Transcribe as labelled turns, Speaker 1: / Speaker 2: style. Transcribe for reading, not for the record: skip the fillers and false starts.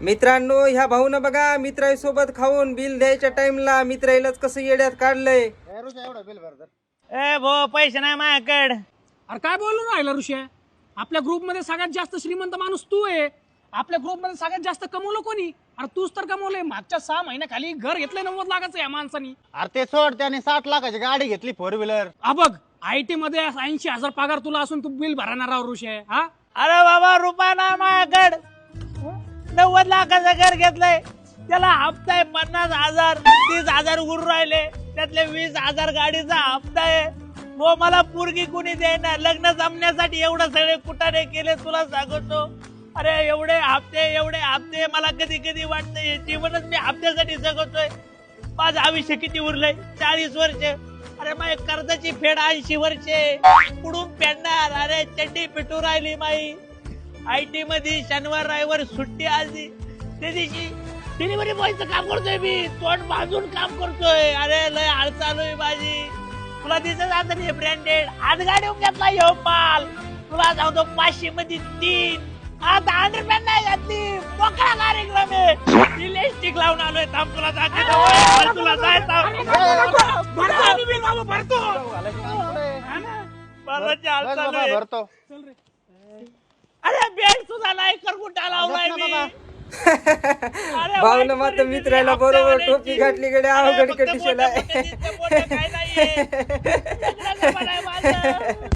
Speaker 1: मित्रांनो, ह्या भाऊनं बघा मित्रासोबत खाऊन बिल द्यायच्या टाइमला मित्रालाच कसं येड्यात काढलंय.
Speaker 2: ए भो पैसे नाही माझ्याकडे.
Speaker 3: अरे काय बोलून राहिला ऋषी? आपल्या ग्रुपमध्ये सगळ्यात जास्त श्रीमंत माणूस तू आहे. आपल्या ग्रुपमध्ये सगळ्यात जास्त कमवलं कोणी? अरे तूच तर कमवलंय. मागच्या 6 महिन्याखाली घर घेतलंय 90 लाखाचं या माणसानी.
Speaker 4: अरे ते सोड, त्याने 60 लाखाची गाडी घेतली 4 व्हीलर.
Speaker 3: बघ, IT मध्ये 80,000 पगार तुला असून तू बिल भरणार राव ऋषी. हा
Speaker 2: अरे बाबा रुपया नाही माझ्याकडे. 90 लाखाचं घर घेतलंय, त्याला हप्ता आहे 50,000. 30,000 उरून राहिले, त्यातले 20,000 गाडीचा हप्ता आहे. वो मला पोरगी कुणी देणार? लग्न जमण्यासाठी एवढं सगळे कुटाणे केले तुला सांगतो. अरे एवढे हप्ते मला कधी कधी वाटतंय जीवनच मी हप्त्यासाठी जगतोय. माझं आयुष्य किती उरलंय? 40 वर्ष. अरे माझ्या कर्जाची फेड 80 वर्षे. पुढून फेडणार. अरे चड्डी पिटू राहिली माई. IT मध्ये शनिवार रविवार सुट्टी आली, त्या दिवशी डिलिव्हरी बॉयचं काम करतोय मी. तोंड बाजून काम करतोय. अरे लय हाल चालू आहे माझी. तुला दिसत आता नाही ब्रँडेड आज गाडी घेतला ह्यो माल. तुला सांगतो 500 मध्ये 3. आता 100 नाही घातली. मोकळा कार्यक्रम आहे. इलेक्ट्रिक लावून आलोय. थांब तुला दाखवतो. तुला जायचं
Speaker 3: भरतो.
Speaker 4: भरतो.
Speaker 2: अरे बेड सुद्धा नाही कर लावलाय मी.
Speaker 1: भाऊनं मात्र मित्राला बरोबर टोपी घातली कडे अवघड कंडिशन आहे.
Speaker 2: काय नाही